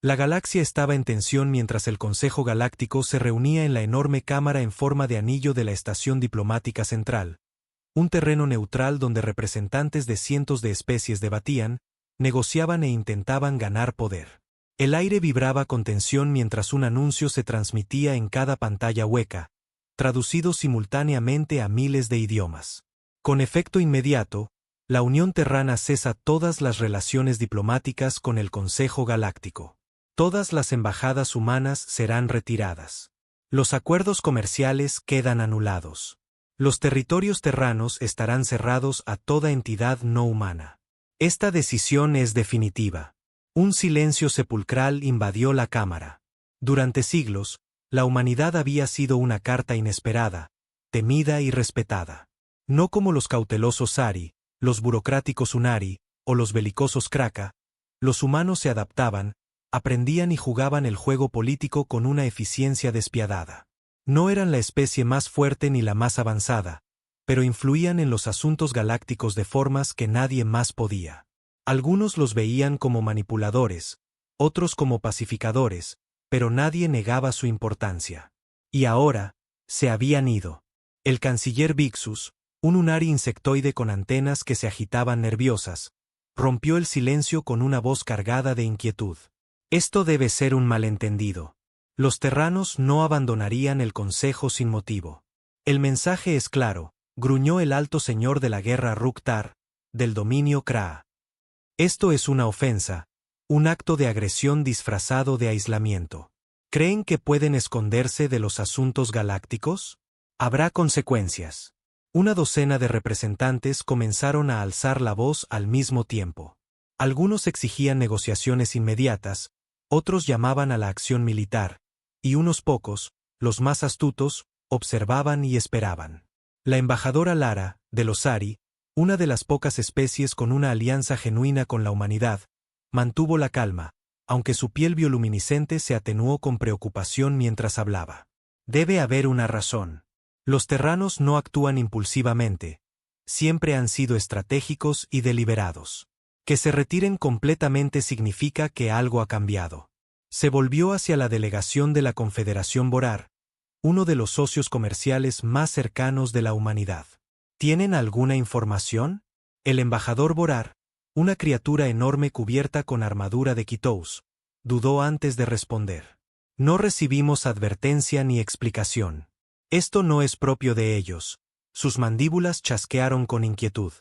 La galaxia estaba en tensión mientras el Consejo Galáctico se reunía en la enorme cámara en forma de anillo de la Estación Diplomática Central, un terreno neutral donde representantes de cientos de especies debatían, negociaban e intentaban ganar poder. El aire vibraba con tensión mientras un anuncio se transmitía en cada pantalla hueca, traducido simultáneamente a miles de idiomas. Con efecto inmediato, la Unión Terrana cesa todas las relaciones diplomáticas con el Consejo Galáctico. Todas las embajadas humanas serán retiradas. Los acuerdos comerciales quedan anulados. Los territorios terranos estarán cerrados a toda entidad no humana. Esta decisión es definitiva. Un silencio sepulcral invadió la cámara. Durante siglos, la humanidad había sido una carta inesperada, temida y respetada. No como los cautelosos Sari, los burocráticos Unari, o los belicosos Kraka, los humanos se adaptaban, aprendían y jugaban el juego político con una eficiencia despiadada. No eran la especie más fuerte ni la más avanzada, pero influían en los asuntos galácticos de formas que nadie más podía. Algunos los veían como manipuladores, otros como pacificadores, pero nadie negaba su importancia. Y ahora, se habían ido. El canciller Vixus, un Unari insectoide con antenas que se agitaban nerviosas, rompió el silencio con una voz cargada de inquietud. Esto debe ser un malentendido. Los terranos no abandonarían el consejo sin motivo. El mensaje es claro, gruñó el alto señor de la guerra Ruktar, del dominio Kraa. Esto es una ofensa, un acto de agresión disfrazado de aislamiento. ¿Creen que pueden esconderse de los asuntos galácticos? Habrá consecuencias. Una docena de representantes comenzaron a alzar la voz al mismo tiempo. Algunos exigían negociaciones inmediatas, otros llamaban a la acción militar, y unos pocos, los más astutos, observaban y esperaban. La embajadora Lara, de los Sari, una de las pocas especies con una alianza genuina con la humanidad, mantuvo la calma, aunque su piel bioluminiscente se atenuó con preocupación mientras hablaba. Debe haber una razón. Los terranos no actúan impulsivamente, siempre han sido estratégicos y deliberados. Que se retiren completamente significa que algo ha cambiado. Se volvió hacia la delegación de la Confederación Borar, uno de los socios comerciales más cercanos de la humanidad. ¿Tienen alguna información? El embajador Borar, una criatura enorme cubierta con armadura de Kitous, dudó antes de responder. No recibimos advertencia ni explicación. Esto no es propio de ellos. Sus mandíbulas chasquearon con inquietud.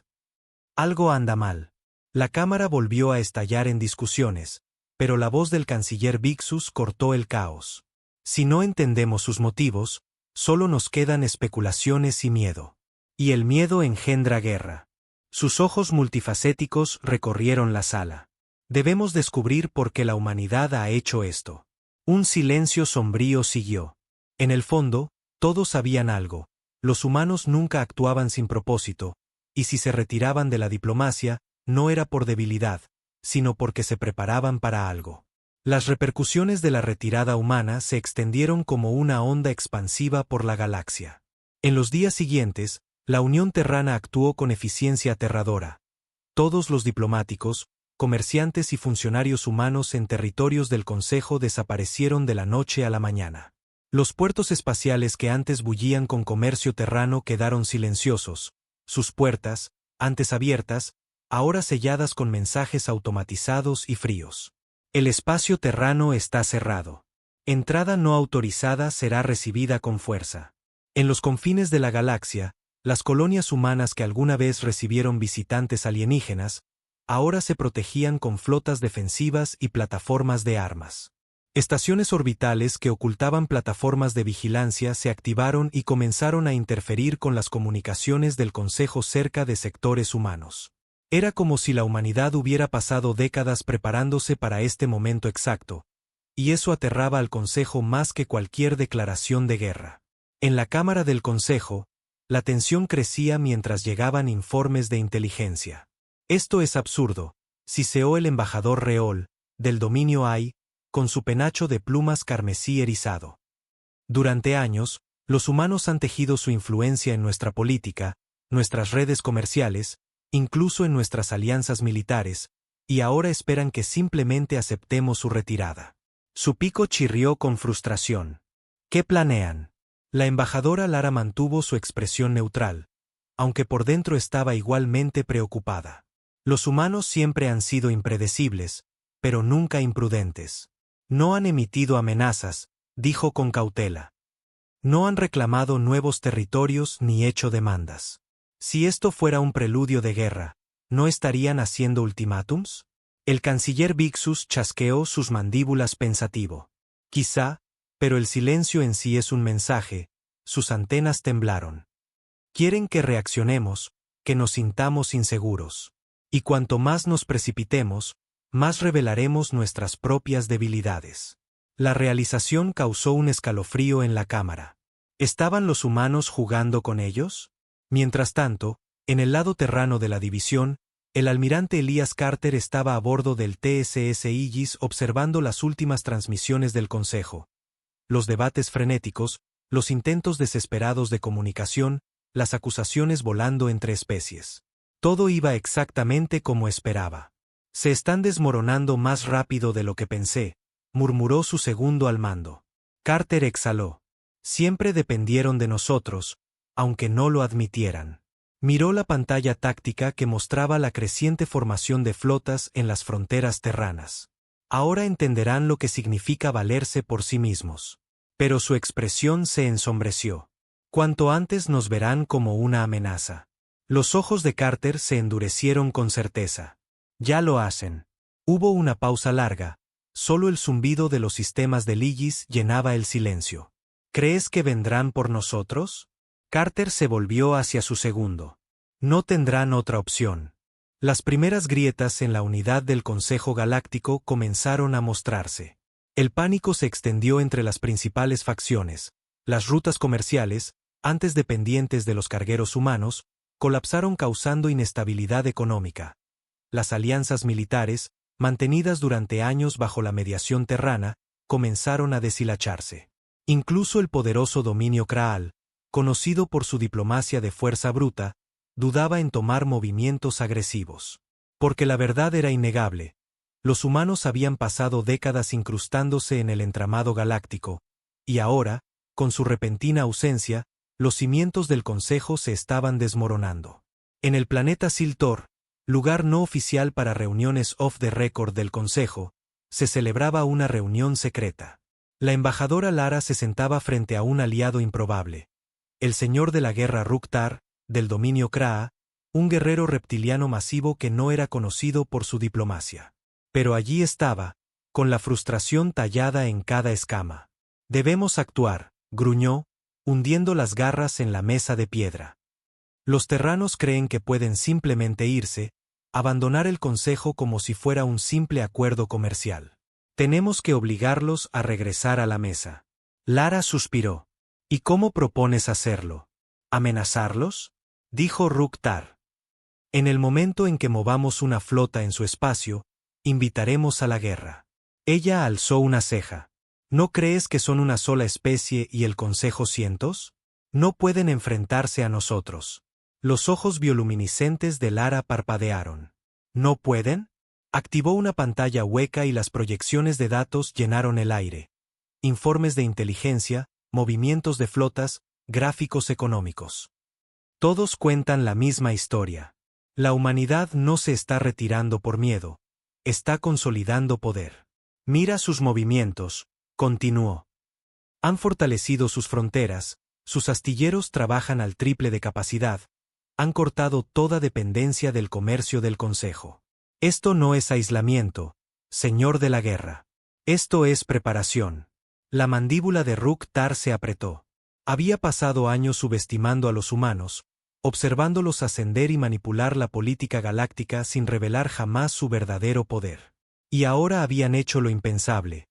Algo anda mal. La cámara volvió a estallar en discusiones, pero la voz del canciller Vixus cortó el caos. Si no entendemos sus motivos, solo nos quedan especulaciones y miedo. Y el miedo engendra guerra. Sus ojos multifacéticos recorrieron la sala. Debemos descubrir por qué la humanidad ha hecho esto. Un silencio sombrío siguió. En el fondo, todos sabían algo. Los humanos nunca actuaban sin propósito, y si se retiraban de la diplomacia, no era por debilidad, sino porque se preparaban para algo. Las repercusiones de la retirada humana se extendieron como una onda expansiva por la galaxia. En los días siguientes, la Unión Terrana actuó con eficiencia aterradora. Todos los diplomáticos, comerciantes y funcionarios humanos en territorios del Consejo desaparecieron de la noche a la mañana. Los puertos espaciales que antes bullían con comercio terrano quedaron silenciosos, sus puertas, antes abiertas, ahora selladas con mensajes automatizados y fríos. El espacio terrano está cerrado. Entrada no autorizada será recibida con fuerza. En los confines de la galaxia, las colonias humanas que alguna vez recibieron visitantes alienígenas, ahora se protegían con flotas defensivas y plataformas de armas. Estaciones orbitales que ocultaban plataformas de vigilancia se activaron y comenzaron a interferir con las comunicaciones del Consejo cerca de sectores humanos. Era como si la humanidad hubiera pasado décadas preparándose para este momento exacto, y eso aterraba al Consejo más que cualquier declaración de guerra. En la Cámara del Consejo, la tensión crecía mientras llegaban informes de inteligencia. Esto es absurdo, siseó el embajador Reol, del dominio AI, con su penacho de plumas carmesí erizado. Durante años, los humanos han tejido su influencia en nuestra política, nuestras redes comerciales, incluso en nuestras alianzas militares, y ahora esperan que simplemente aceptemos su retirada. Su pico chirrió con frustración. ¿Qué planean? La embajadora Lara mantuvo su expresión neutral, aunque por dentro estaba igualmente preocupada. Los humanos siempre han sido impredecibles, pero nunca imprudentes. No han emitido amenazas, dijo con cautela. No han reclamado nuevos territorios ni hecho demandas. Si esto fuera un preludio de guerra, ¿no estarían haciendo ultimátums? El canciller Vixus chasqueó sus mandíbulas pensativo. Quizá, pero el silencio en sí es un mensaje. Sus antenas temblaron. Quieren que reaccionemos, que nos sintamos inseguros. Y cuanto más nos precipitemos, más revelaremos nuestras propias debilidades. La realización causó un escalofrío en la cámara. ¿Estaban los humanos jugando con ellos? Mientras tanto, en el lado terrano de la división, el almirante Elias Carter estaba a bordo del TSS Aegis observando las últimas transmisiones del Consejo. Los debates frenéticos, los intentos desesperados de comunicación, las acusaciones volando entre especies. Todo iba exactamente como esperaba. Se están desmoronando más rápido de lo que pensé, murmuró su segundo al mando. Carter exhaló. Siempre dependieron de nosotros, aunque no lo admitieran. Miró la pantalla táctica que mostraba la creciente formación de flotas en las fronteras terranas. Ahora entenderán lo que significa valerse por sí mismos. Pero su expresión se ensombreció. Cuanto antes nos verán como una amenaza. Los ojos de Carter se endurecieron con certeza. Ya lo hacen. Hubo una pausa larga. Solo el zumbido de los sistemas del Aegis llenaba el silencio. ¿Crees que vendrán por nosotros? Carter se volvió hacia su segundo. No tendrán otra opción. Las primeras grietas en la unidad del Consejo Galáctico comenzaron a mostrarse. El pánico se extendió entre las principales facciones. Las rutas comerciales, antes dependientes de los cargueros humanos, colapsaron causando inestabilidad económica. Las alianzas militares, mantenidas durante años bajo la mediación terrana, comenzaron a deshilacharse. Incluso el poderoso dominio Kraal, conocido por su diplomacia de fuerza bruta, dudaba en tomar movimientos agresivos. Porque la verdad era innegable. Los humanos habían pasado décadas incrustándose en el entramado galáctico, y ahora, con su repentina ausencia, los cimientos del Consejo se estaban desmoronando. En el planeta Siltor, lugar no oficial para reuniones off the record del Consejo, se celebraba una reunión secreta. La embajadora Lara se sentaba frente a un aliado improbable. El señor de la guerra Ruk-Tar, del dominio Kraa, un guerrero reptiliano masivo que no era conocido por su diplomacia. Pero allí estaba, con la frustración tallada en cada escama. Debemos actuar, gruñó, hundiendo las garras en la mesa de piedra. Los terranos creen que pueden simplemente irse, abandonar el Consejo como si fuera un simple acuerdo comercial. Tenemos que obligarlos a regresar a la mesa. Lara suspiró. ¿Y cómo propones hacerlo? ¿Amenazarlos? Dijo Ruk-Tar. En el momento en que movamos una flota en su espacio, invitaremos a la guerra. Ella alzó una ceja. ¿No crees que son una sola especie y el Consejo cientos? No pueden enfrentarse a nosotros. Los ojos bioluminiscentes de Lara parpadearon. ¿No pueden? Activó una pantalla hueca y las proyecciones de datos llenaron el aire. Informes de inteligencia, movimientos de flotas, gráficos económicos. Todos cuentan la misma historia. La humanidad no se está retirando por miedo, está consolidando poder. Mira sus movimientos, continuó. Han fortalecido sus fronteras, sus astilleros trabajan al triple de capacidad, han cortado toda dependencia del comercio del Consejo. Esto no es aislamiento, señor de la guerra. Esto es preparación. La mandíbula de Ruk-Tar se apretó. Había pasado años subestimando a los humanos, observándolos ascender y manipular la política galáctica sin revelar jamás su verdadero poder. Y ahora habían hecho lo impensable.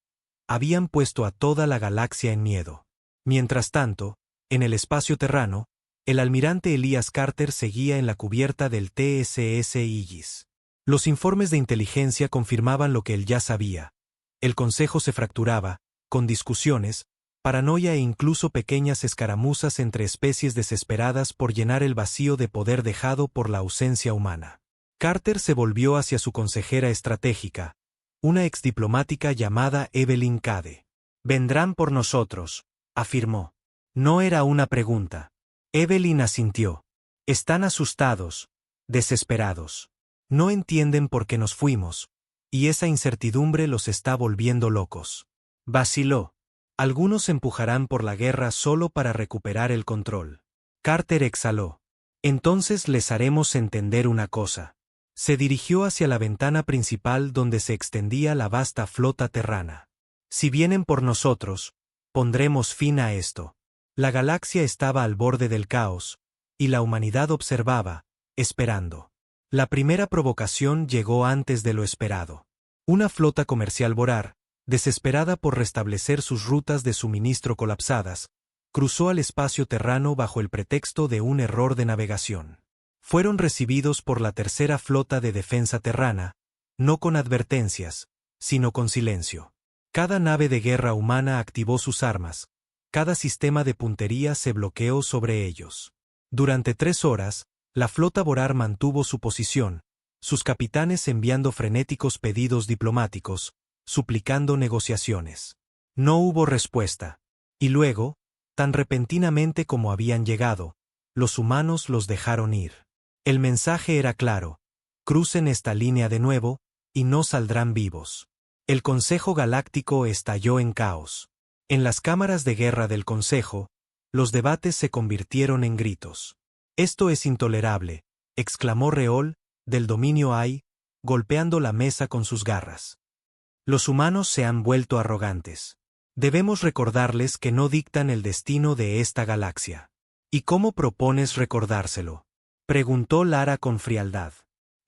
Habían puesto a toda la galaxia en miedo. Mientras tanto, en el espacio terrano, el almirante Elias Carter seguía en la cubierta del TSS Aegis. Los informes de inteligencia confirmaban lo que él ya sabía. El Consejo se fracturaba, con discusiones, paranoia e incluso pequeñas escaramuzas entre especies desesperadas por llenar el vacío de poder dejado por la ausencia humana. Carter se volvió hacia su consejera estratégica, una exdiplomática llamada Evelyn Cade. «Vendrán por nosotros», afirmó. No era una pregunta. Evelyn asintió. «Están asustados, desesperados. No entienden por qué nos fuimos, y esa incertidumbre los está volviendo locos». Vaciló. «Algunos empujarán por la guerra solo para recuperar el control». Carter exhaló. «Entonces les haremos entender una cosa». Se dirigió hacia la ventana principal donde se extendía la vasta flota terrana. «Si vienen por nosotros, pondremos fin a esto». La galaxia estaba al borde del caos, y la humanidad observaba, esperando. La primera provocación llegó antes de lo esperado. Una flota comercial voraz, desesperada por restablecer sus rutas de suministro colapsadas, cruzó al espacio terrano bajo el pretexto de un error de navegación. Fueron recibidos por la tercera flota de defensa terrana, no con advertencias, sino con silencio. Cada nave de guerra humana activó sus armas, cada sistema de puntería se bloqueó sobre ellos. Durante 3 horas, la flota voraz mantuvo su posición, sus capitanes enviando frenéticos pedidos diplomáticos, suplicando negociaciones. No hubo respuesta. Y luego, tan repentinamente como habían llegado, los humanos los dejaron ir. El mensaje era claro: crucen esta línea de nuevo, y no saldrán vivos. El Consejo Galáctico estalló en caos. En las cámaras de guerra del Consejo, los debates se convirtieron en gritos. «Esto es intolerable», exclamó Reol, del dominio AI, golpeando la mesa con sus garras. «Los humanos se han vuelto arrogantes. Debemos recordarles que no dictan el destino de esta galaxia». «¿Y cómo propones recordárselo?», preguntó Lara con frialdad.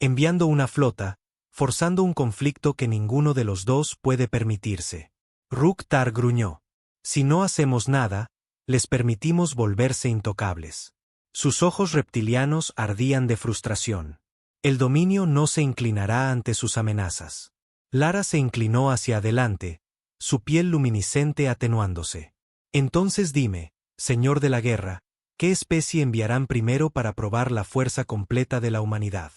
«Enviando una flota, forzando un conflicto que ninguno de los dos puede permitirse». Ruk-Tar gruñó. «Si no hacemos nada, les permitimos volverse intocables». Sus ojos reptilianos ardían de frustración. «El dominio no se inclinará ante sus amenazas». Lara se inclinó hacia adelante, su piel luminiscente atenuándose. «Entonces dime, señor de la guerra, ¿qué especie enviarán primero para probar la fuerza completa de la humanidad?».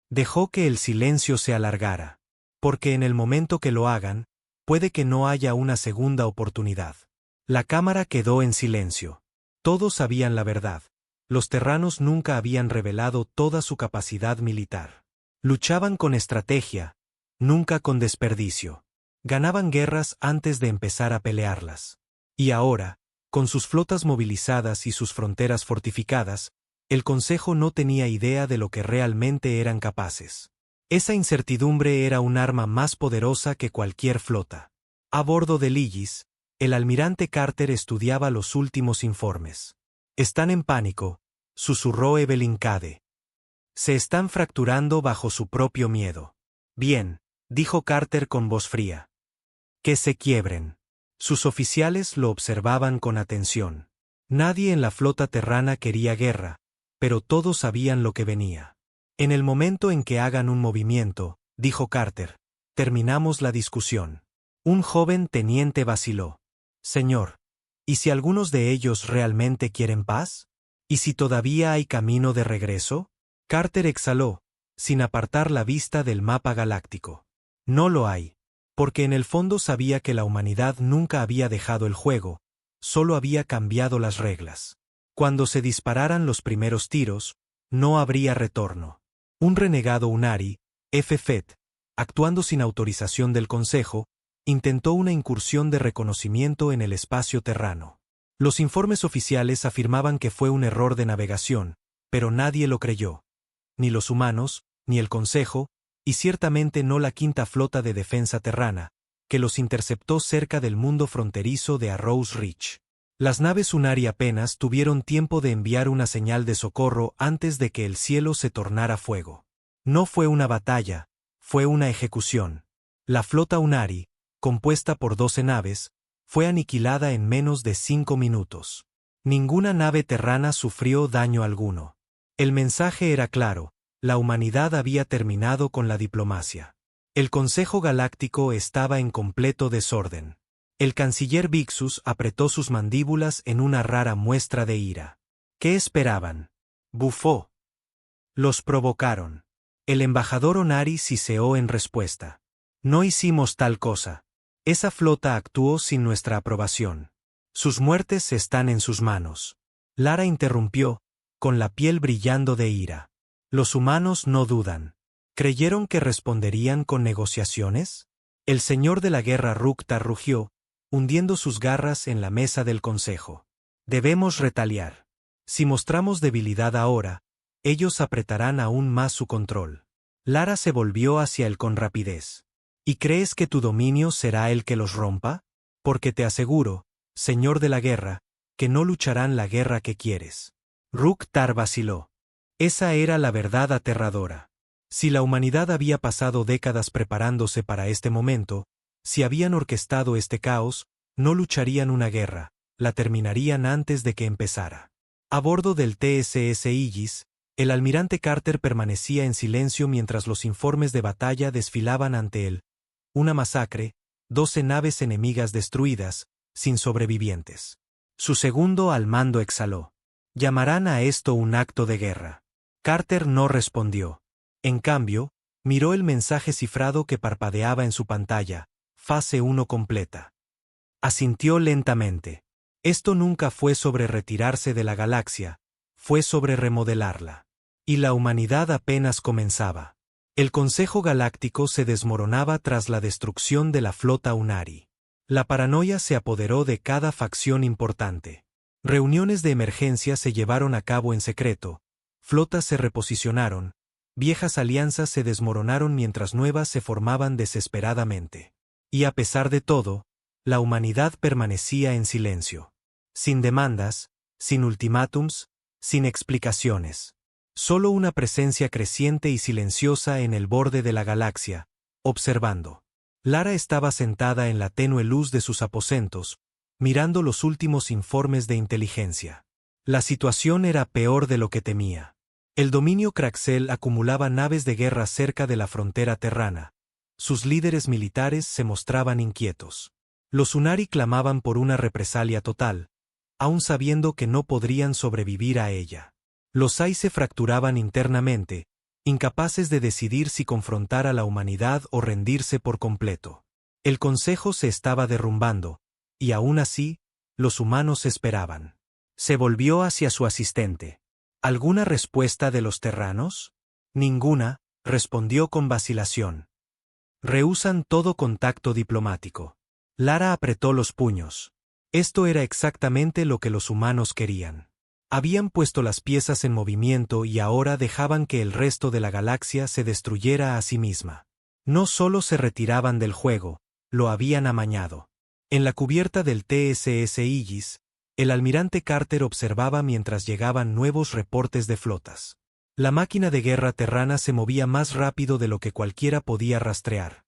Dejó que el silencio se alargara. «Porque en el momento que lo hagan, puede que no haya una segunda oportunidad». La cámara quedó en silencio. Todos sabían la verdad. Los terranos nunca habían revelado toda su capacidad militar. Luchaban con estrategia, nunca con desperdicio. Ganaban guerras antes de empezar a pelearlas. Y ahora, con sus flotas movilizadas y sus fronteras fortificadas, el Consejo no tenía idea de lo que realmente eran capaces. Esa incertidumbre era un arma más poderosa que cualquier flota. A bordo del Aegis, el almirante Carter estudiaba los últimos informes. «Están en pánico», susurró Evelyn Cade. «Se están fracturando bajo su propio miedo». «Bien», dijo Carter con voz fría. «Que se quiebren». Sus oficiales lo observaban con atención. Nadie en la flota terrana quería guerra, pero todos sabían lo que venía. «En el momento en que hagan un movimiento», dijo Carter, «terminamos la discusión». Un joven teniente vaciló. «Señor, ¿y si algunos de ellos realmente quieren paz? ¿Y si todavía hay camino de regreso?». Carter exhaló, sin apartar la vista del mapa galáctico. «No lo hay». Porque en el fondo sabía que la humanidad nunca había dejado el juego, solo había cambiado las reglas. Cuando se dispararan los primeros tiros, no habría retorno. Un renegado Unari, F-Fet, actuando sin autorización del Consejo, intentó una incursión de reconocimiento en el espacio terrano. Los informes oficiales afirmaban que fue un error de navegación, pero nadie lo creyó. Ni los humanos, ni el Consejo, y ciertamente no la quinta flota de defensa terrana, que los interceptó cerca del mundo fronterizo de Arrows Ridge. Las naves Unari apenas tuvieron tiempo de enviar una señal de socorro antes de que el cielo se tornara fuego. No fue una batalla, fue una ejecución. La flota Unari, compuesta por 12 naves, fue aniquilada en menos de 5 minutos. Ninguna nave terrana sufrió daño alguno. El mensaje era claro: la humanidad había terminado con la diplomacia. El Consejo Galáctico estaba en completo desorden. El canciller Vixus apretó sus mandíbulas en una rara muestra de ira. ¿Qué esperaban? Bufó. Los provocaron. El embajador Onari siseó en respuesta. No hicimos tal cosa. Esa flota actuó sin nuestra aprobación. Sus muertes están en sus manos. Lara interrumpió, con la piel brillando de ira. Los humanos no dudan. ¿Creyeron que responderían con negociaciones? El señor de la guerra Rukta rugió, hundiendo sus garras en la mesa del consejo. Debemos retaliar. Si mostramos debilidad ahora, ellos apretarán aún más su control. Lara se volvió hacia él con rapidez. ¿Y crees que tu dominio será el que los rompa? Porque te aseguro, señor de la guerra, que no lucharán la guerra que quieres. Ruktar vaciló. Esa era la verdad aterradora. Si la humanidad había pasado décadas preparándose para este momento, si habían orquestado este caos, no lucharían una guerra, la terminarían antes de que empezara. A bordo del TSS Aegis, el almirante Carter permanecía en silencio mientras los informes de batalla desfilaban ante él. Una masacre, 12 naves enemigas destruidas, sin sobrevivientes. Su segundo al mando exhaló. ¿Llamarán a esto un acto de guerra? Carter no respondió. En cambio, miró el mensaje cifrado que parpadeaba en su pantalla, fase 1 completa. Asintió lentamente. Esto nunca fue sobre retirarse de la galaxia, fue sobre remodelarla. Y la humanidad apenas comenzaba. El Consejo Galáctico se desmoronaba tras la destrucción de la flota Unari. La paranoia se apoderó de cada facción importante. Reuniones de emergencia se llevaron a cabo en secreto, flotas se reposicionaron, viejas alianzas se desmoronaron mientras nuevas se formaban desesperadamente. Y a pesar de todo, la humanidad permanecía en silencio. Sin demandas, sin ultimátums, sin explicaciones. Solo una presencia creciente y silenciosa en el borde de la galaxia, observando. Lara estaba sentada en la tenue luz de sus aposentos, mirando los últimos informes de inteligencia. La situación era peor de lo que temía. El dominio Kraxel acumulaba naves de guerra cerca de la frontera terrana. Sus líderes militares se mostraban inquietos. Los Unari clamaban por una represalia total, aun sabiendo que no podrían sobrevivir a ella. Los Ai se fracturaban internamente, incapaces de decidir si confrontar a la humanidad o rendirse por completo. El Consejo se estaba derrumbando, y aún así, los humanos esperaban. Se volvió hacia su asistente. ¿Alguna respuesta de los terranos? Ninguna, respondió con vacilación. Rehúsan todo contacto diplomático. Lara apretó los puños. Esto era exactamente lo que los humanos querían. Habían puesto las piezas en movimiento y ahora dejaban que el resto de la galaxia se destruyera a sí misma. No solo se retiraban del juego, lo habían amañado. En la cubierta del TSS Aegis, el almirante Carter observaba mientras llegaban nuevos reportes de flotas. La máquina de guerra terrana se movía más rápido de lo que cualquiera podía rastrear.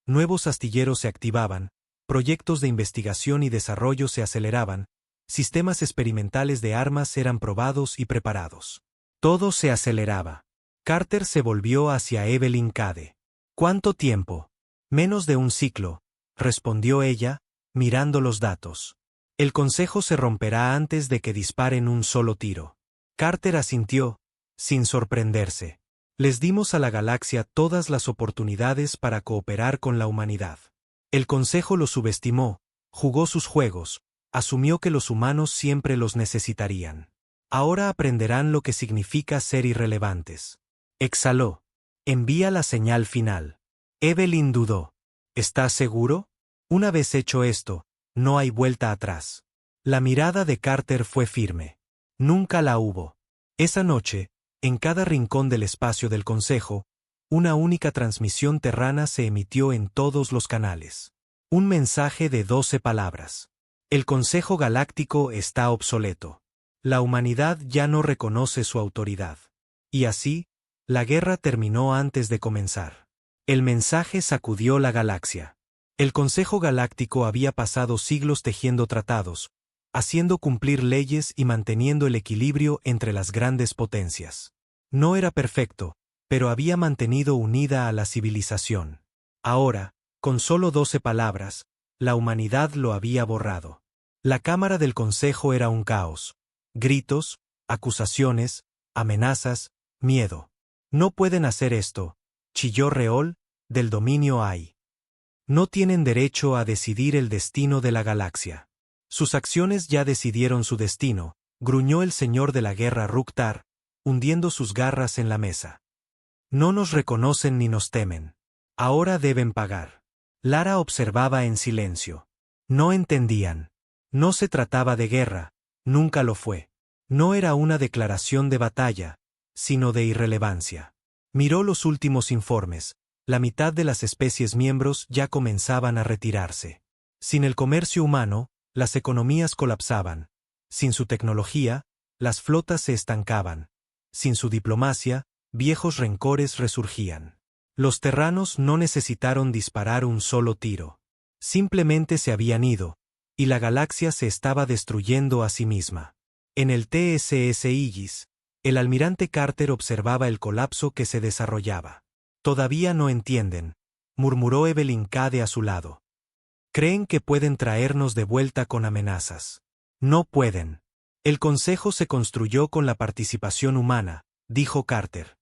Nuevos astilleros se activaban, proyectos de investigación y desarrollo se aceleraban, sistemas experimentales de armas eran probados y preparados. Todo se aceleraba. Carter se volvió hacia Evelyn Cade. ¿Cuánto tiempo? Menos de un ciclo, respondió ella, mirando los datos. El consejo se romperá antes de que disparen un solo tiro. Carter asintió, sin sorprenderse. Les dimos a la galaxia todas las oportunidades para cooperar con la humanidad. El consejo lo subestimó, jugó sus juegos, asumió que los humanos siempre los necesitarían. Ahora aprenderán lo que significa ser irrelevantes. Exhaló. Envía la señal final. Evelyn dudó. ¿Estás seguro? Una vez hecho esto, no hay vuelta atrás. La mirada de Carter fue firme. Nunca la hubo. Esa noche, en cada rincón del espacio del Consejo, una única transmisión terrana se emitió en todos los canales. Un mensaje de 12 palabras. El Consejo Galáctico está obsoleto. La humanidad ya no reconoce su autoridad. Y así, la guerra terminó antes de comenzar. El mensaje sacudió la galaxia. El Consejo Galáctico había pasado siglos tejiendo tratados, haciendo cumplir leyes y manteniendo el equilibrio entre las grandes potencias. No era perfecto, pero había mantenido unida a la civilización. Ahora, con solo 12 palabras, la humanidad lo había borrado. La cámara del Consejo era un caos. Gritos, acusaciones, amenazas, miedo. No pueden hacer esto, chilló Reol, del dominio AI. No tienen derecho a decidir el destino de la galaxia. Sus acciones ya decidieron su destino, gruñó el señor de la guerra Ruk-Tar, hundiendo sus garras en la mesa. No nos reconocen ni nos temen. Ahora deben pagar. Lara observaba en silencio. No entendían. No se trataba de guerra, nunca lo fue. No era una declaración de batalla, sino de irrelevancia. Miró los últimos informes. La mitad de las especies miembros ya comenzaban a retirarse. Sin el comercio humano, las economías colapsaban. Sin su tecnología, las flotas se estancaban. Sin su diplomacia, viejos rencores resurgían. Los terranos no necesitaron disparar un solo tiro. Simplemente se habían ido, y la galaxia se estaba destruyendo a sí misma. En el TSS Aegis, el almirante Carter observaba el colapso que se desarrollaba. Todavía no entienden, murmuró Evelyn Cade a su lado. Creen que pueden traernos de vuelta con amenazas. No pueden. El Consejo se construyó con la participación humana, dijo Carter.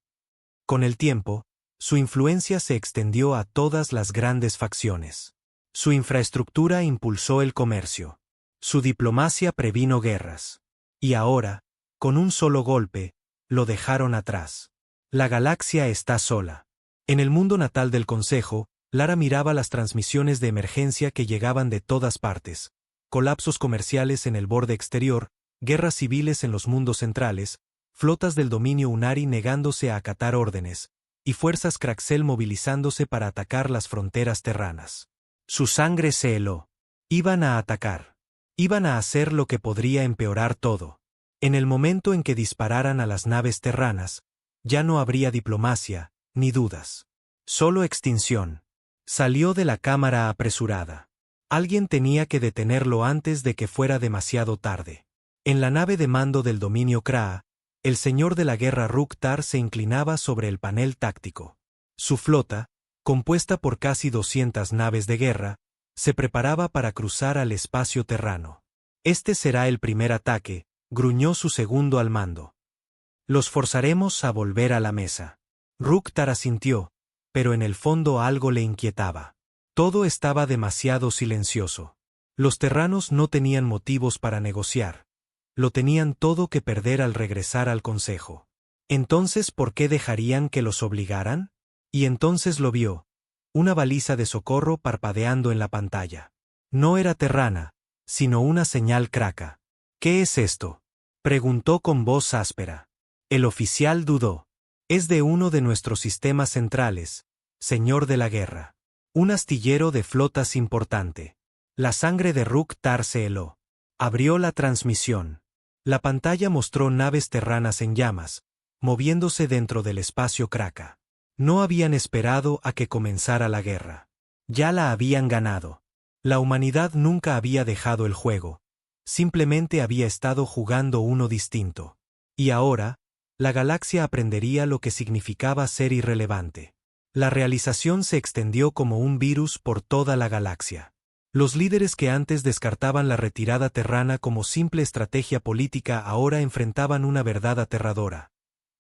Con el tiempo, su influencia se extendió a todas las grandes facciones. Su infraestructura impulsó el comercio. Su diplomacia previno guerras. Y ahora, con un solo golpe, lo dejaron atrás. La galaxia está sola. En el mundo natal del Consejo, Lara miraba las transmisiones de emergencia que llegaban de todas partes. Colapsos comerciales en el borde exterior, guerras civiles en los mundos centrales, flotas del dominio Unari negándose a acatar órdenes, y fuerzas Kraxel movilizándose para atacar las fronteras terranas. Su sangre se heló. Iban a atacar. Iban a hacer lo que podría empeorar todo. En el momento en que dispararan a las naves terranas, ya no habría diplomacia, ni dudas. Solo extinción. Salió de la cámara apresurada. Alguien tenía que detenerlo antes de que fuera demasiado tarde. En la nave de mando del dominio Kraa, el señor de la guerra Ruk-Tar se inclinaba sobre el panel táctico. Su flota, compuesta por casi 200 naves de guerra, se preparaba para cruzar al espacio terrano. Este será el primer ataque, gruñó su segundo al mando. Los forzaremos a volver a la mesa. Ruk-Tar asintió, pero en el fondo algo le inquietaba. Todo estaba demasiado silencioso. Los terranos no tenían motivos para negociar. Lo tenían todo que perder al regresar al Consejo. Entonces, ¿por qué dejarían que los obligaran? Y entonces lo vio. Una baliza de socorro parpadeando en la pantalla. No era terrana, sino una señal Kraka. ¿Qué es esto?, preguntó con voz áspera. El oficial dudó. Es de uno de nuestros sistemas centrales, señor de la guerra. Un astillero de flotas importante. La sangre de Ruk-Tar se heló. Abrió la transmisión. La pantalla mostró naves terranas en llamas, moviéndose dentro del espacio Kraka. No habían esperado a que comenzara la guerra. Ya la habían ganado. La humanidad nunca había dejado el juego. Simplemente había estado jugando uno distinto. Y ahora, la galaxia aprendería lo que significaba ser irrelevante. La realización se extendió como un virus por toda la galaxia. Los líderes que antes descartaban la retirada terrana como simple estrategia política ahora enfrentaban una verdad aterradora.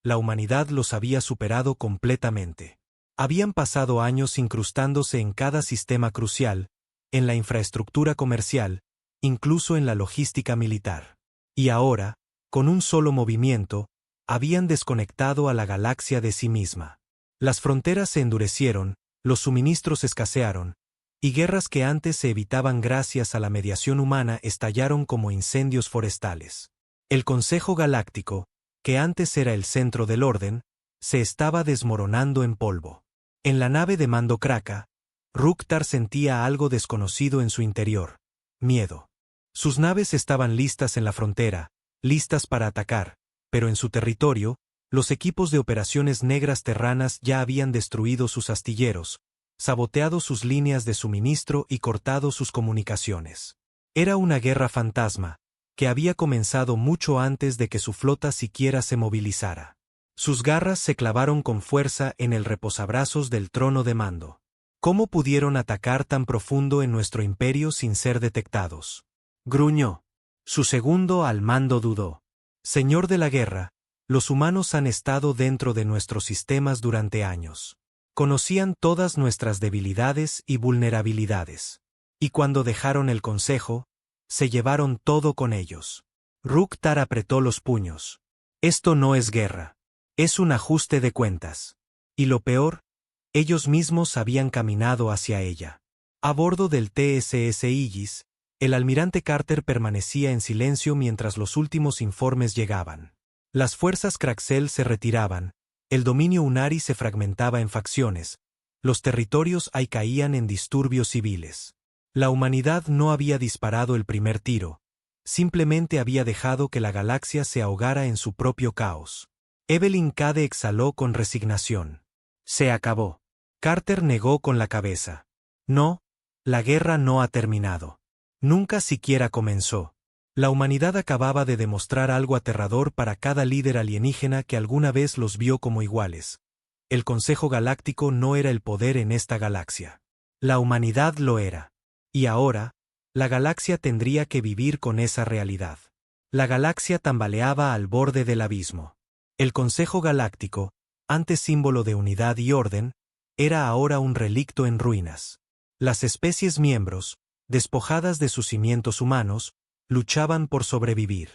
La humanidad los había superado completamente. Habían pasado años incrustándose en cada sistema crucial, en la infraestructura comercial, incluso en la logística militar. Y ahora, con un solo movimiento, habían desconectado a la galaxia de sí misma. Las fronteras se endurecieron, los suministros escasearon, y guerras que antes se evitaban gracias a la mediación humana estallaron como incendios forestales. El Consejo Galáctico, que antes era el centro del orden, se estaba desmoronando en polvo. En la nave de mando Kraka, Ruk-Tar sentía algo desconocido en su interior: miedo. Sus naves estaban listas en la frontera, listas para atacar, pero en su territorio, los equipos de operaciones negras terranas ya habían destruido sus astilleros, saboteado sus líneas de suministro y cortado sus comunicaciones. Era una guerra fantasma, que había comenzado mucho antes de que su flota siquiera se movilizara. Sus garras se clavaron con fuerza en el reposabrazos del trono de mando. ¿Cómo pudieron atacar tan profundo en nuestro imperio sin ser detectados?, gruñó. Su segundo al mando dudó. Señor de la guerra, Los humanos han estado dentro de nuestros sistemas durante años. Conocían todas nuestras debilidades y vulnerabilidades. Y cuando dejaron el consejo, se llevaron todo con ellos. Ruk-Tar apretó los puños. Esto no es guerra. Es un ajuste de cuentas. Y lo peor, ellos mismos habían caminado hacia ella. A bordo del TSS Aegis, el almirante Carter permanecía en silencio mientras los últimos informes llegaban. Las fuerzas Kraxel se retiraban, el dominio Unari se fragmentaba en facciones, los territorios Ai caían en disturbios civiles. La humanidad no había disparado el primer tiro, simplemente había dejado que la galaxia se ahogara en su propio caos. Evelyn Cade exhaló con resignación. Se acabó. Carter negó con la cabeza. No, la guerra no ha terminado. Nunca siquiera comenzó. La humanidad acababa de demostrar algo aterrador para cada líder alienígena que alguna vez los vio como iguales. El Consejo Galáctico no era el poder en esta galaxia. La humanidad lo era. Y ahora, la galaxia tendría que vivir con esa realidad. La galaxia tambaleaba al borde del abismo. El Consejo Galáctico, antes símbolo de unidad y orden, era ahora un relicto en ruinas. Las especies miembros, despojadas de sus cimientos humanos, luchaban por sobrevivir.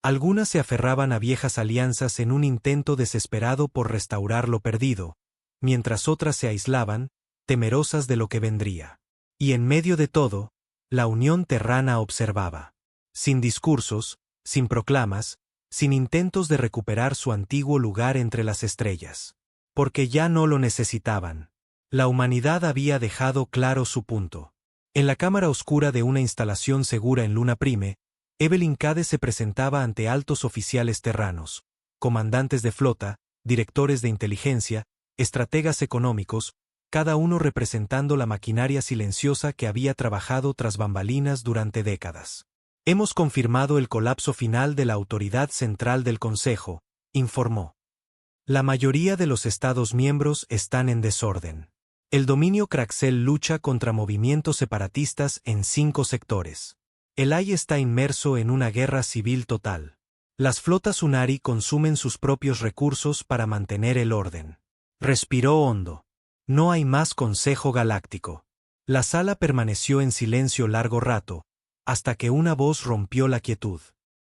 Algunas se aferraban a viejas alianzas en un intento desesperado por restaurar lo perdido, mientras otras se aislaban, temerosas de lo que vendría. Y en medio de todo, la Unión Terrana observaba. Sin discursos, sin proclamas, sin intentos de recuperar su antiguo lugar entre las estrellas. Porque ya no lo necesitaban. La humanidad había dejado claro su punto. En la cámara oscura de una instalación segura en Luna Prime, Evelyn Cade se presentaba ante altos oficiales terranos, comandantes de flota, directores de inteligencia, estrategas económicos, cada uno representando la maquinaria silenciosa que había trabajado tras bambalinas durante décadas. Hemos confirmado el colapso final de la autoridad central del Consejo, informó. La mayoría de los Estados miembros están en desorden. El dominio Kraxel lucha contra movimientos separatistas en 5 sectores. El AI está inmerso en una guerra civil total. Las flotas Unari consumen sus propios recursos para mantener el orden. Respiró hondo. No hay más Consejo Galáctico. La sala permaneció en silencio largo rato, hasta que una voz rompió la quietud.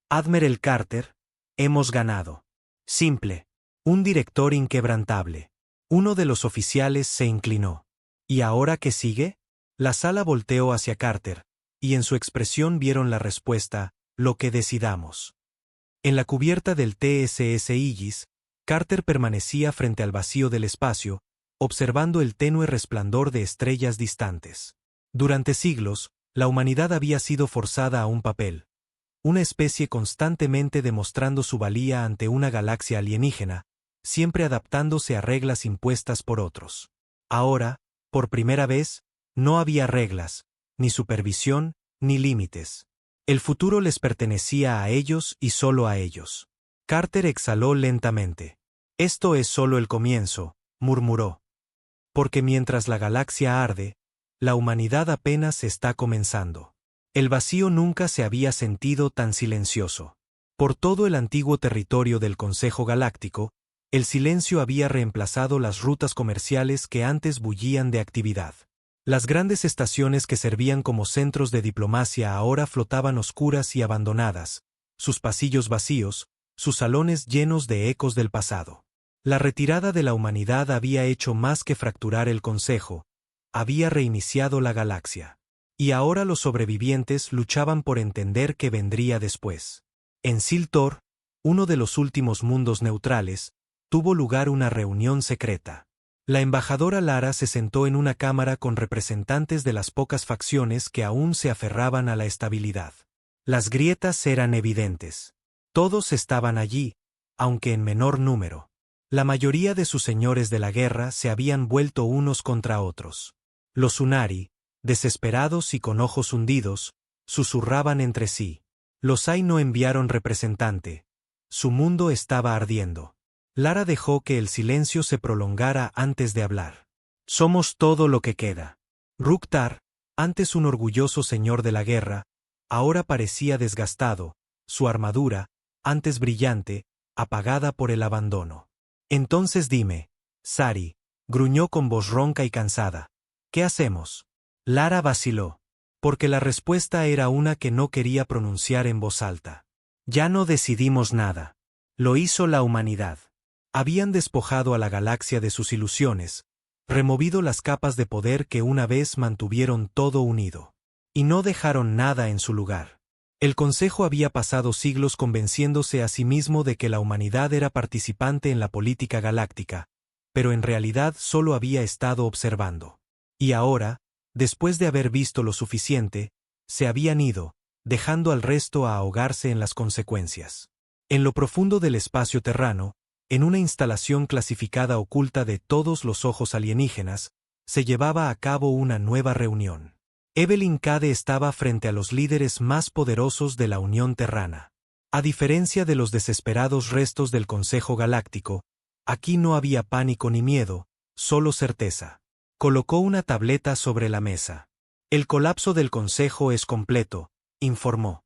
Admiral Carter, hemos ganado. Simple. Un director inquebrantable. Uno de los oficiales se inclinó. ¿Y ahora qué sigue? La sala volteó hacia Carter, y en su expresión vieron la respuesta, lo que decidamos. En la cubierta del TSS Aegis, Carter permanecía frente al vacío del espacio, observando el tenue resplandor de estrellas distantes. Durante siglos, la humanidad había sido forzada a un papel, una especie constantemente demostrando su valía ante una galaxia alienígena, siempre adaptándose a reglas impuestas por otros. Ahora, por primera vez, no había reglas, ni supervisión, ni límites. El futuro les pertenecía a ellos y solo a ellos. Carter exhaló lentamente. Esto es solo el comienzo, murmuró. Porque mientras la galaxia arde, la humanidad apenas está comenzando. El vacío nunca se había sentido tan silencioso. Por todo el antiguo territorio del Consejo Galáctico, el silencio había reemplazado las rutas comerciales que antes bullían de actividad. Las grandes estaciones que servían como centros de diplomacia ahora flotaban oscuras y abandonadas, sus pasillos vacíos, sus salones llenos de ecos del pasado. La retirada de la humanidad había hecho más que fracturar el Consejo, había reiniciado la galaxia. Y ahora los sobrevivientes luchaban por entender qué vendría después. En Siltor, uno de los últimos mundos neutrales, tuvo lugar una reunión secreta. La embajadora Lara se sentó en una cámara con representantes de las pocas facciones que aún se aferraban a la estabilidad. Las grietas eran evidentes. Todos estaban allí, aunque en menor número. La mayoría de sus señores de la guerra se habían vuelto unos contra otros. Los Unari, desesperados y con ojos hundidos, susurraban entre sí. Los Ai no enviaron representante. Su mundo estaba ardiendo. Lara dejó que el silencio se prolongara antes de hablar. Somos todo lo que queda. Ruk-Tar, antes un orgulloso señor de la guerra, ahora parecía desgastado, su armadura, antes brillante, apagada por el abandono. Entonces dime, Sari, gruñó con voz ronca y cansada, ¿qué hacemos? Lara vaciló, porque la respuesta era una que no quería pronunciar en voz alta. Ya no decidimos nada. Lo hizo la humanidad. Habían despojado a la galaxia de sus ilusiones, removido las capas de poder que una vez mantuvieron todo unido. Y no dejaron nada en su lugar. El Consejo había pasado siglos convenciéndose a sí mismo de que la humanidad era participante en la política galáctica, pero en realidad solo había estado observando. Y ahora, después de haber visto lo suficiente, se habían ido, dejando al resto a ahogarse en las consecuencias. En lo profundo del espacio terrano, en una instalación clasificada oculta de todos los ojos alienígenas, se llevaba a cabo una nueva reunión. Evelyn Cade estaba frente a los líderes más poderosos de la Unión Terrana. A diferencia de los desesperados restos del Consejo Galáctico, aquí no había pánico ni miedo, solo certeza. Colocó una tableta sobre la mesa. El colapso del Consejo es completo, informó.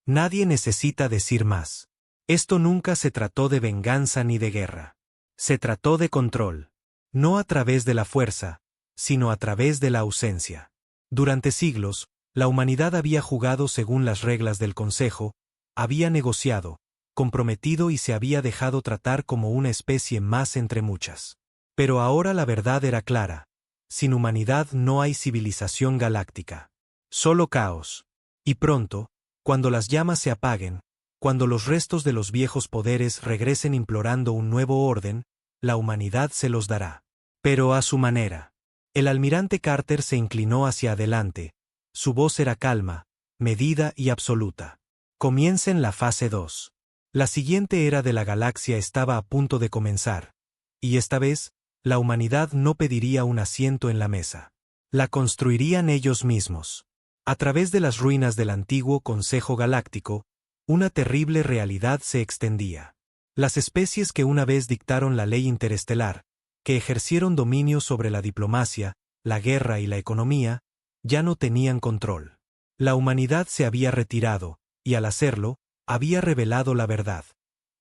Nadie necesita decir más. Esto nunca se trató de venganza ni de guerra. Se trató de control. No a través de la fuerza, sino a través de la ausencia. Durante siglos, la humanidad había jugado según las reglas del Consejo, había negociado, comprometido y se había dejado tratar como una especie más entre muchas. Pero ahora la verdad era clara. Sin humanidad no hay civilización galáctica. Solo caos. Y pronto, cuando las llamas se apaguen, cuando los restos de los viejos poderes regresen implorando un nuevo orden, la humanidad se los dará. Pero a su manera. El almirante Carter se inclinó hacia adelante. Su voz era calma, medida y absoluta. Comiencen la fase 2. La siguiente era de la galaxia estaba a punto de comenzar. Y esta vez, la humanidad no pediría un asiento en la mesa. La construirían ellos mismos. A través de las ruinas del antiguo Consejo Galáctico, una terrible realidad se extendía. Las especies que una vez dictaron la ley interestelar, que ejercieron dominio sobre la diplomacia, la guerra y la economía, ya no tenían control. La humanidad se había retirado, y al hacerlo, había revelado la verdad.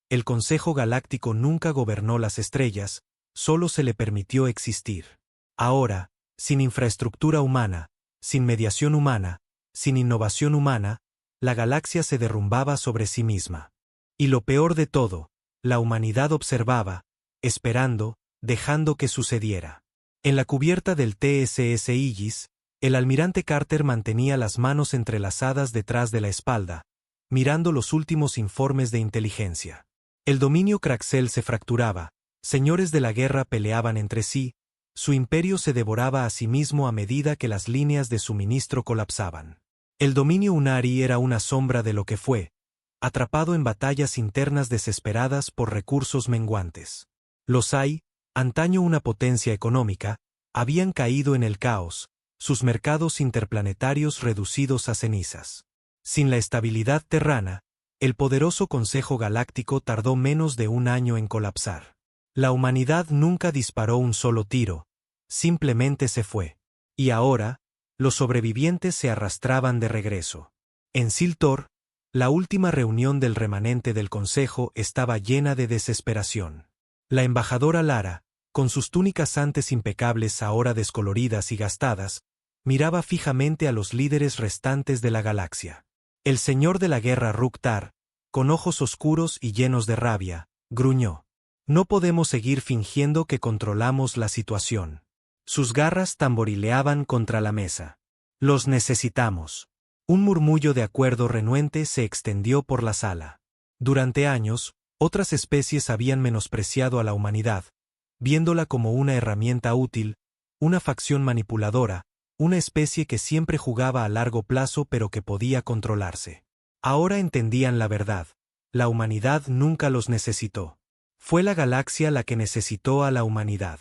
El Consejo Galáctico nunca gobernó las estrellas, solo se le permitió existir. Ahora, sin infraestructura humana, sin mediación humana, sin innovación humana, la galaxia se derrumbaba sobre sí misma. Y lo peor de todo, la humanidad observaba, esperando, dejando que sucediera. En la cubierta del TSS Aegis, el almirante Carter mantenía las manos entrelazadas detrás de la espalda, mirando los últimos informes de inteligencia. El dominio Kraxel se fracturaba, señores de la guerra peleaban entre sí, su imperio se devoraba a sí mismo a medida que las líneas de suministro colapsaban. El dominio Unari era una sombra de lo que fue, atrapado en batallas internas desesperadas por recursos menguantes. Los Ai, antaño una potencia económica, habían caído en el caos, sus mercados interplanetarios reducidos a cenizas. Sin la estabilidad terrana, el poderoso Consejo Galáctico tardó menos de un año en colapsar. La humanidad nunca disparó un solo tiro, simplemente se fue. Y ahora, los sobrevivientes se arrastraban de regreso. En Siltor, la última reunión del remanente del Consejo estaba llena de desesperación. La embajadora Lara, con sus túnicas antes impecables ahora descoloridas y gastadas, miraba fijamente a los líderes restantes de la galaxia. El señor de la guerra Ruktar, con ojos oscuros y llenos de rabia, gruñó. No podemos seguir fingiendo que controlamos la situación. Sus garras tamborileaban contra la mesa. Los necesitamos. Un murmullo de acuerdo renuente se extendió por la sala. Durante años, otras especies habían menospreciado a la humanidad, viéndola como una herramienta útil, una facción manipuladora, una especie que siempre jugaba a largo plazo pero que podía controlarse. Ahora entendían la verdad. La humanidad nunca los necesitó. Fue la galaxia la que necesitó a la humanidad.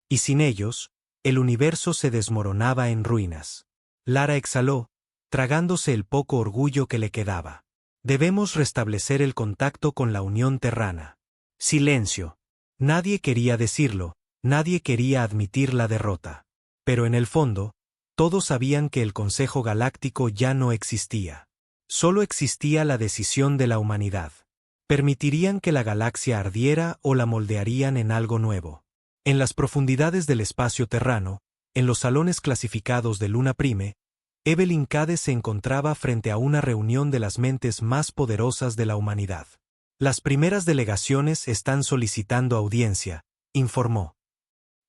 Y sin ellos, el universo se desmoronaba en ruinas. Lara exhaló, tragándose el poco orgullo que le quedaba. Debemos restablecer el contacto con la Unión Terrana. Silencio. Nadie quería decirlo, nadie quería admitir la derrota. Pero en el fondo, todos sabían que el Consejo Galáctico ya no existía. Solo existía la decisión de la humanidad. Permitirían que la galaxia ardiera o la moldearían en algo nuevo. En las profundidades del espacio terrano, en los salones clasificados de Luna Prime, Evelyn Cade se encontraba frente a una reunión de las mentes más poderosas de la humanidad. Las primeras delegaciones están solicitando audiencia, informó.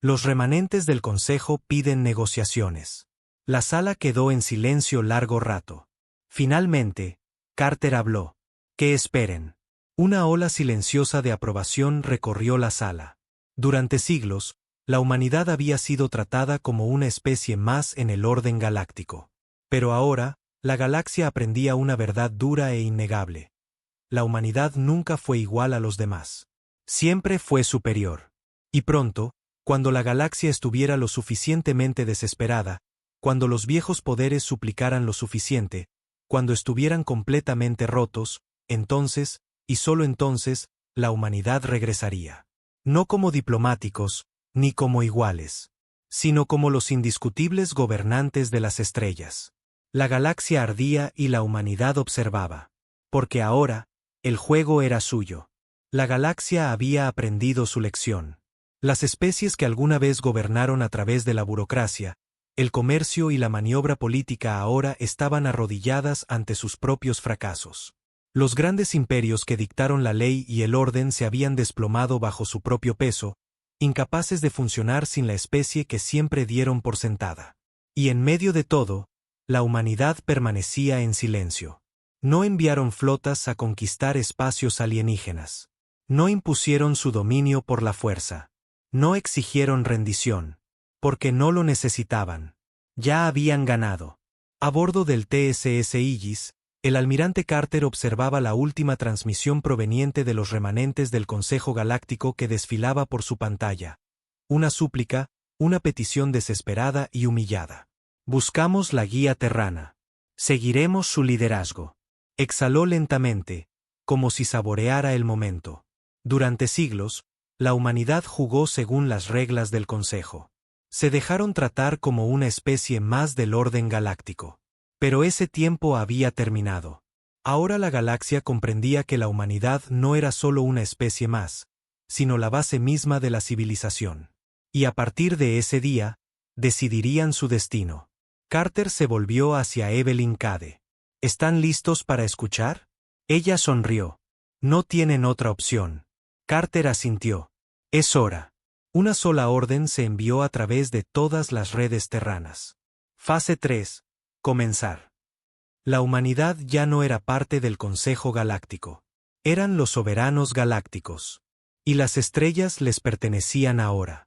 Los remanentes del Consejo piden negociaciones. La sala quedó en silencio largo rato. Finalmente, Carter habló. ¿Qué esperen? Una ola silenciosa de aprobación recorrió la sala. Durante siglos, la humanidad había sido tratada como una especie más en el orden galáctico. Pero ahora, la galaxia aprendía una verdad dura e innegable. La humanidad nunca fue igual a los demás. Siempre fue superior. Y pronto, cuando la galaxia estuviera lo suficientemente desesperada, cuando los viejos poderes suplicaran lo suficiente, cuando estuvieran completamente rotos, entonces, y solo entonces, la humanidad regresaría. No como diplomáticos, ni como iguales, sino como los indiscutibles gobernantes de las estrellas. La galaxia ardía y la humanidad observaba. Porque ahora, el juego era suyo. La galaxia había aprendido su lección. Las especies que alguna vez gobernaron a través de la burocracia, el comercio y la maniobra política ahora estaban arrodilladas ante sus propios fracasos. Los grandes imperios que dictaron la ley y el orden se habían desplomado bajo su propio peso, incapaces de funcionar sin la especie que siempre dieron por sentada. Y en medio de todo, la humanidad permanecía en silencio. No enviaron flotas a conquistar espacios alienígenas. No impusieron su dominio por la fuerza. No exigieron rendición. Porque no lo necesitaban. Ya habían ganado. A bordo del TSS Aegis, el almirante Carter observaba la última transmisión proveniente de los remanentes del Consejo Galáctico que desfilaba por su pantalla. Una súplica, una petición desesperada y humillada. Buscamos la guía terrana. Seguiremos su liderazgo. Exhaló lentamente, como si saboreara el momento. Durante siglos, la humanidad jugó según las reglas del Consejo. Se dejaron tratar como una especie más del orden galáctico. Pero ese tiempo había terminado. Ahora la galaxia comprendía que la humanidad no era solo una especie más, sino la base misma de la civilización. Y a partir de ese día, decidirían su destino. Carter se volvió hacia Evelyn Cade. ¿Están listos para escuchar? Ella sonrió. No tienen otra opción. Carter asintió. Es hora. Una sola orden se envió a través de todas las redes terranas. Fase 3. Comenzar. La humanidad ya no era parte del Consejo Galáctico. Eran los soberanos galácticos. Y las estrellas les pertenecían ahora.